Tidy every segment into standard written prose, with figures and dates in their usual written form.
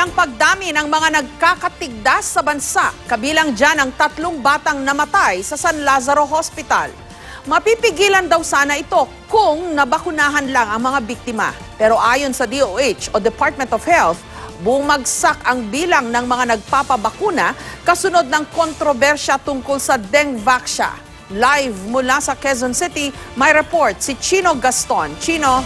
ang pagdami ng mga nagkakatigdas sa bansa. Kabilang dyan ang 3 batang namatay sa San Lazaro Hospital. Mapipigilan daw sana ito kung nabakunahan lang ang mga biktima. Pero ayon sa DOH o Department of Health, bumagsak ang bilang ng mga nagpapabakuna kasunod ng kontrobersya tungkol sa Dengvaxia. Live mula sa Quezon City, may report si Chino Gaston. Chino.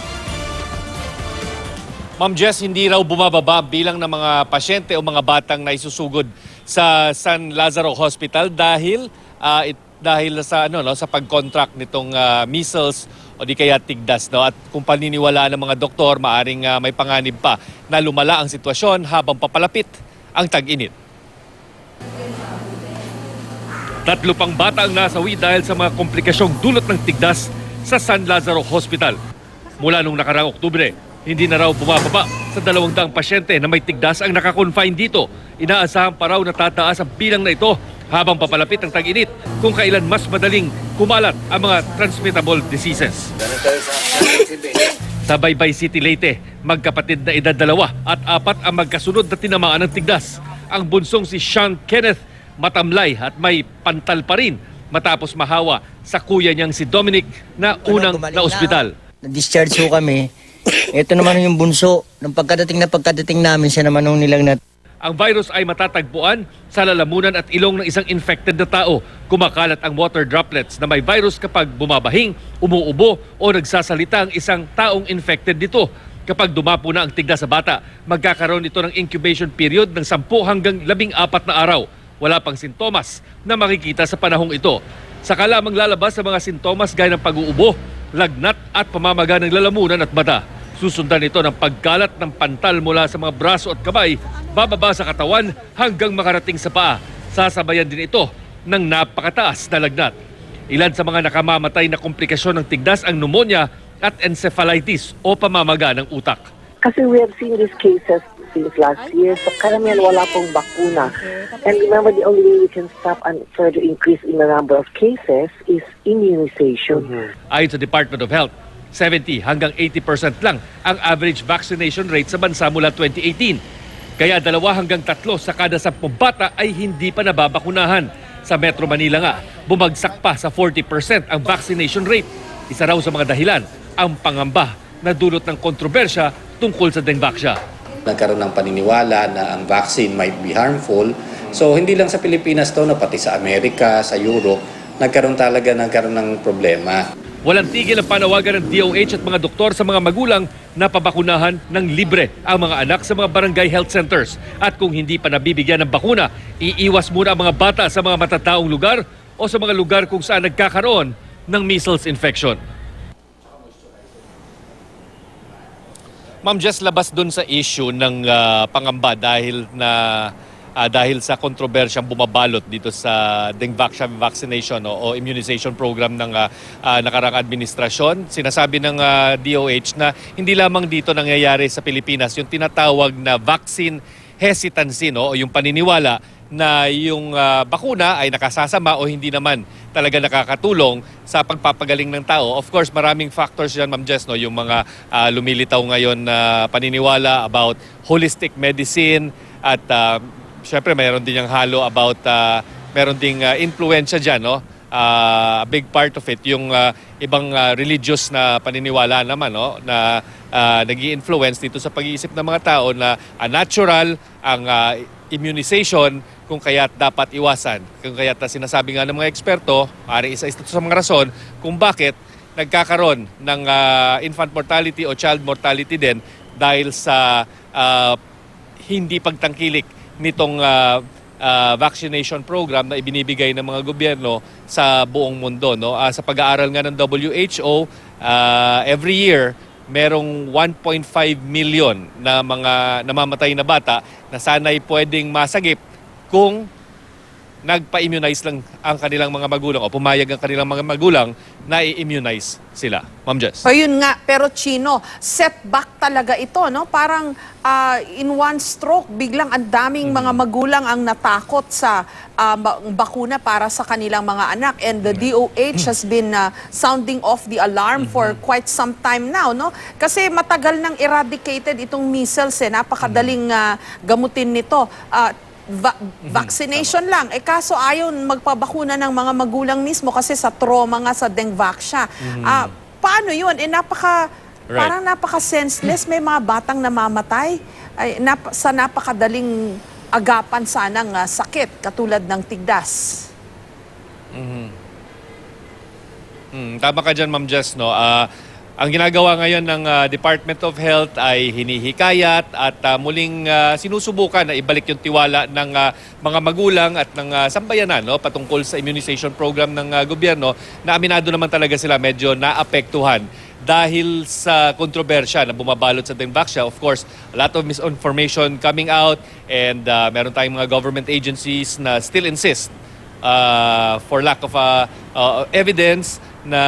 Ma'am Jess, hindi raw bumababa bilang ng mga pasyente o mga batang naisusugod sa San Lazaro Hospital dahil sa pag-contract nitong measles o di kaya tigdas, no? At kung paniniwalaan ng mga doktor, maaring may panganib pa na lumala ang sitwasyon habang papalapit ang tag-init. 3 pang bata ang nasawi dahil sa mga komplikasyong dulot ng tigdas sa San Lazaro Hospital. Mula nung nakaraang Oktubre, hindi na raw bumababa sa 200 pasyente na may tigdas ang nakakonfine dito. Inaasahan pa raw na tataas ang bilang na ito habang papalapit ang tag-init kung kailan mas madaling kumalat ang mga transmittable diseases. Sa Baybay City, Leyte, magkapatid na edad 2 at 4 ang magkasunod na tinamaan ng tigdas. Ang bunsong si Sean Kenneth matamlay at may pantal pa rin matapos mahawa sa kuya niyang si Dominic na unang na-ospital. Na-discharge ho kami. Ito naman yung bunso. Nung pagkadating namin, siya naman nung nilagnat. Ang virus ay matatagpuan sa lalamunan at ilong ng isang infected na tao. Kumakalat ang water droplets na may virus kapag bumabahing, umuubo o nagsasalita ang isang taong infected dito. Kapag dumapo na ang tigdas sa bata, magkakaroon ito ng incubation period ng 10 hanggang 14 na araw. Wala pang sintomas na makikita sa panahong ito. Saka lamang lalabas sa mga sintomas gaya ng pag-uubo, lagnat at pamamaga ng lalamunan at mata. Susundan ito ng pagkalat ng pantal mula sa mga braso at kamay, bababa sa katawan hanggang makarating sa paa. Sasabayan din ito ng napakataas na lagnat. Ilan sa mga nakamamatay na komplikasyon ng tigdas ang pneumonia at encephalitis o pamamaga ng utak. Kasi we have seen these cases since last year. So karamihan wala pong bakuna. And remember, the only way we can stop and further increase in the number of cases is immunization. Ayon sa Department of Health, 70 hanggang 80% lang ang average vaccination rate sa bansa mula 2018. Kaya 2 hanggang 3 sa kada 10 bata ay hindi pa nababakunahan. Sa Metro Manila nga, bumagsak pa sa 40% ang vaccination rate. Isa raw sa mga dahilan ang pangamba na dulot ng kontrobersya tungkol sa Dengvaxia. Nagkaroon ng paniniwala na ang vaccine might be harmful. So hindi lang sa Pilipinas to, na pati sa Amerika, sa Europe, nagkaroon ng problema. Walang tigil ang panawagan ng DOH at mga doktor sa mga magulang na pabakunahan ng libre ang mga anak sa mga barangay health centers. At kung hindi pa nabibigyan ng bakuna, iiwas muna ang mga bata sa mga matataong lugar o sa mga lugar kung saan nagkakaroon ng measles infection. Ma'am Jess, labas dun sa issue ng pangamba dahil sa kontrobersyang bumabalot dito sa Dengvaxia vaccination o immunization program ng nakaraang administrasyon. Sinasabi ng DOH na hindi lamang dito nangyayari sa Pilipinas yung tinatawag na vaccine hesitancy, o yung paniniwala na yung bakuna ay nakasasama o hindi naman talaga nakakatulong sa pagpapagaling ng tao. Of course, maraming factors yan, Ma'am Jess, yung mga lumilitaw ngayon na paniniwala about holistic medicine at siyempre, mayroon din yung halo about, mayroon ding influensya dyan, a big part of it, yung ibang religious na paniniwala naman, na nag-i-influence dito sa pag-iisip ng mga tao na natural ang immunization, kung kaya't dapat iwasan. Kung kaya't sinasabi nga ng mga eksperto, maaari isa ito sa mga rason kung bakit nagkakaroon ng infant mortality o child mortality din dahil sa hindi pagtangkilik nitong vaccination program na ibinibigay ng mga gobyerno sa buong mundo. Sa pag-aaral nga ng WHO, every year, merong 1.5 million na mga namamatay na bata na sana'y pwedeng masagip kung nagpa-immunize lang ang kanilang mga magulang o pumayag ang kanilang mga magulang na i-immunize sila. Ma'am Jess. O yun nga, pero Chino, setback talaga ito, no? Parang in one stroke, biglang ang daming mga magulang ang natakot sa bakuna para sa kanilang mga anak. And the DOH has been sounding off the alarm for quite some time now, no? Kasi matagal nang eradicated itong measles, napakadaling gamutin nito. Vaccination lang. Kaso ayaw magpabakuna ng mga magulang mismo kasi sa trauma nga sa Dengvaxia. Paano yun? Parang napaka-senseless. May mga batang namamatay sa napakadaling agapan sanang sakit katulad ng tigdas. Tama ka dyan, Ma'am Jess, no? Ang ginagawa ngayon ng Department of Health ay hinihikayat at muling sinusubukan na ibalik yung tiwala ng mga magulang at ng sambayanan, no, patungkol sa immunization program ng gobyerno, na aminado naman talaga sila medyo naapektuhan dahil sa kontrobersya na bumabalot sa Dengvaxia. Of course, a lot of misinformation coming out, and meron tayong mga government agencies na still insist for lack of evidence na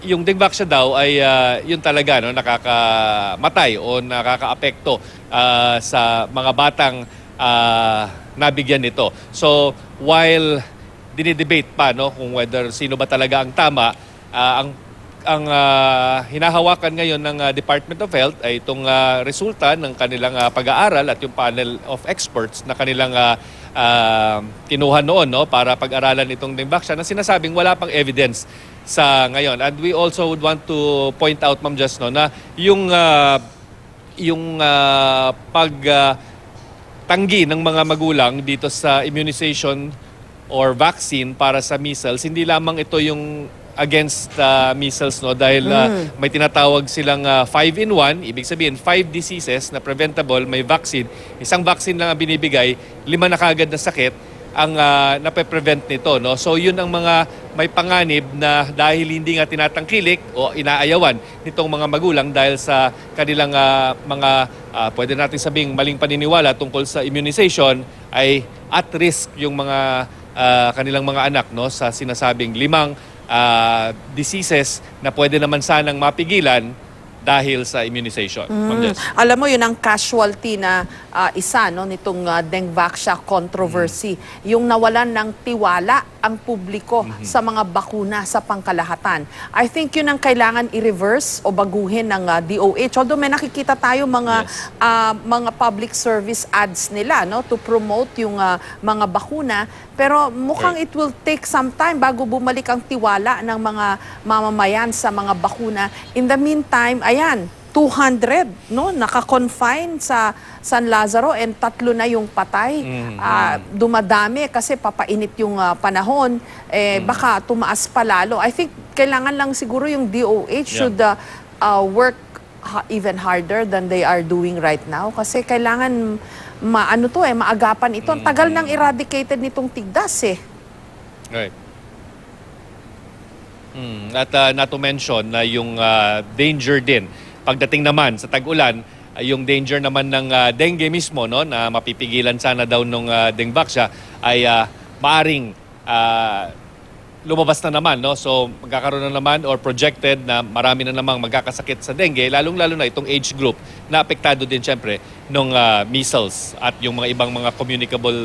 yung Dengvaxia daw ay yun talaga, no, nakakamatay o nakakaapekto sa mga batang nabigyan nito. So while dinidebate pa, no, kung whether sino ba talaga ang tama, ang hinahawakan ngayon ng Department of Health ay itong resulta ng kanilang pag-aaral at yung panel of experts na kanilang kinuha noon, no, para pag-aralan itong Dengvaxia, na sinasabing wala pang evidence sa ngayon. And we also would want to point out, Ma'am Jess, no, na yung pagtanggi ng mga magulang dito sa immunization or vaccine para sa measles, hindi lamang ito yung against measles, no, dahil may tinatawag silang 5-in-1, ibig sabihin 5 diseases na preventable, may vaccine. Isang vaccine lang ang binibigay, 5 na kagad na sakit ang nape-prevent nito, no? So yun ang mga may panganib na dahil hindi nga tinatangkilik o inaayawan nitong mga magulang dahil sa kanilang mga pwede natin sabing maling paniniwala tungkol sa immunization, ay at risk yung mga kanilang mga anak, no, sa sinasabing 5 diseases na pwede naman sanang mapigilan dahil sa immunization. Ma'am Jess. Alam mo, yun ang casualty na isa, no, nitong Dengvaxia controversy. Yung nawalan ng tiwala ang publiko sa mga bakuna sa pangkalahatan. I think yun ang kailangan i-reverse o baguhin ng DOH. Although may nakikita tayo mga public service ads nila, no, to promote yung mga bakuna. Pero mukhang it will take some time bago bumalik ang tiwala ng mga mamamayan sa mga bakuna. In the meantime, ayan, 200, no, naka-confine sa San Lazaro, and 3 na yung patay. Dumadami kasi papainit yung panahon, baka tumaas pa lalo. I think kailangan lang siguro yung DOH should work even harder than they are doing right now, kasi kailangan maagapan ito. Ang tagal nang eradicated nitong tigdas Right. At not to mention na yung danger din pagdating naman sa tag-ulan, yung danger naman ng dengue mismo, no, na mapipigilan sana daw nung Dengvaxia, ay maaring lumabas na naman, no? So magkakaroon na naman or projected na marami na namang magkakasakit sa dengue, lalong-lalo na itong age group na apektado din siyempre nung measles at yung mga ibang mga communicable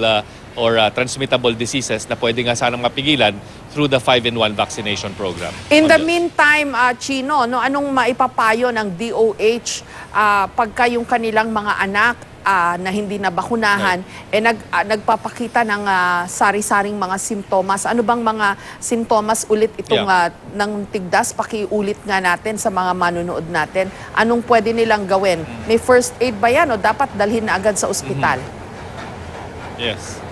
or transmittable diseases na pwede nga sanang mapigilan through the 5-in-1 vaccination program. In the meantime, Chino, no, anong maipapayo ng DOH pagka yung kanilang mga anak na hindi nabakunahan, nagpapakita ng sari-saring mga simptomas? Ano bang mga simptomas ulit itong ng tigdas? Pakiulit nga natin sa mga manunood natin. Anong pwede nilang gawin? May first aid ba yan o dapat dalhin na agad sa ospital? Yes.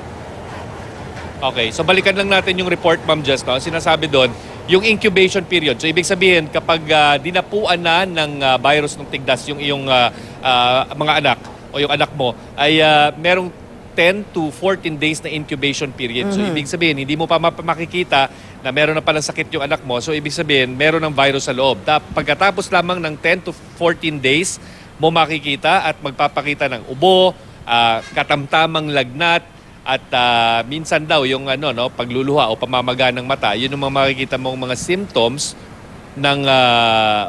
Okay, so balikan lang natin yung report, Ma'am Jess, no? Sinasabi doon, yung incubation period. So ibig sabihin, kapag dinapuan na ng virus ng tigdas yung iyong mga anak o yung anak mo, ay merong 10 to 14 days na incubation period. So ibig sabihin, hindi mo pa makikita na meron na palang sakit yung anak mo. So ibig sabihin, meron ng virus sa loob. Pagkatapos lamang ng 10 to 14 days, mo makikita at magpapakita ng ubo, katamtamang lagnat, At minsan daw yung pagluluha o pamamaga ng mata, yun yung makikita mong mga symptoms ng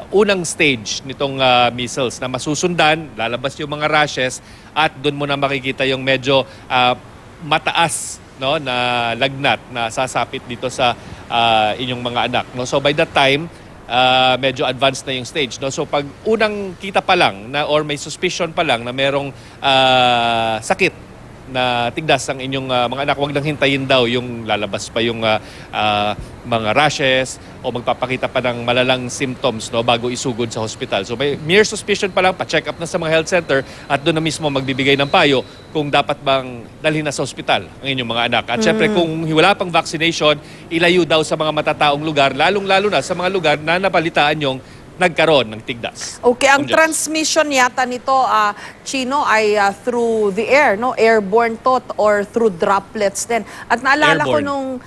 unang stage nitong measles na masusundan, lalabas yung mga rashes at doon mo na makikita yung medyo mataas na lagnat na sasapit dito sa inyong mga anak. So by that time, medyo advanced na yung stage. So pag unang kita pa lang or may suspicion pa lang na merong sakit na tigdas ang inyong mga anak, huwag nang hintayin daw yung lalabas pa yung mga rashes o magpapakita pa ng malalang symptoms bago isugod sa hospital. So may mere suspicion pa lang, pa-check up na sa mga health center at doon na mismo magbibigay ng payo kung dapat bang dalhin na sa hospital ang inyong mga anak. At syempre kung wala pang vaccination, ilayo daw sa mga matataong lugar, lalong-lalo na sa mga lugar na napalitaan yung nagkaroon ng tigdas. Okay, ang Ma'am Jess. transmission yata nito, Chino, ay through the air, no? Airborne to or through droplets din. At naalala Airborne.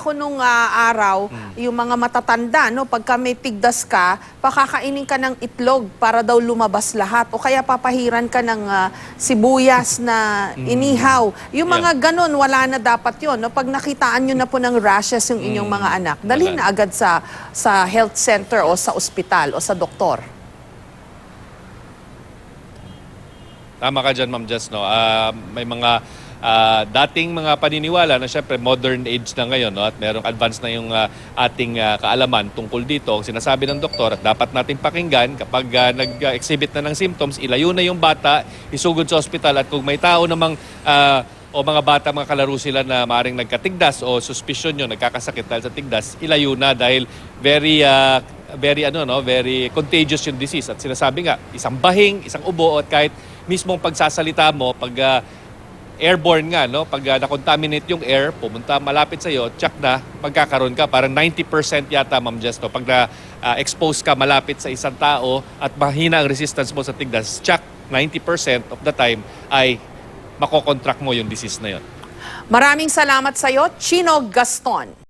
ko nung araw, yung mga matatanda, no? Pagka may tigdas ka, pakakainin ka ng itlog para daw lumabas lahat. O kaya papahiran ka ng sibuyas na inihaw. Yung mga ganun, wala na dapat yun. No? Pag nakitaan nyo na po ng rashes yung inyong mga anak, dalhin na agad sa health center o sa ospital o sa doktor. Tama ka dyan, Ma'am Jess. May mga dating mga paniniwala na syempre modern age na ngayon at merong advance na yung ating kaalaman tungkol dito. Ang sinasabi ng doktor at dapat nating pakinggan kapag nag-exhibit na ng symptoms, ilayo na yung bata, isugod sa ospital at kung may tao namang o mga bata, mga kalaro sila na maaaring nagkatigdas o suspicion nyo, nagkakasakit dahil sa tigdas, ilayo na dahil very contagious yung disease. At sinasabi nga, isang bahing, isang ubo at kahit mismong pagsasalita mo, pag airborne nga, pag na-contaminate yung air, pumunta malapit sa iyo, check na, magkakaroon ka. Parang 90% yata, Ma'am Jess, pag na-expose ka malapit sa isang tao at mahina ang resistance mo sa tigdas, check 90% of the time ay makokontract mo yung disease na yon. Maraming salamat sa iyo, Chino Gaston.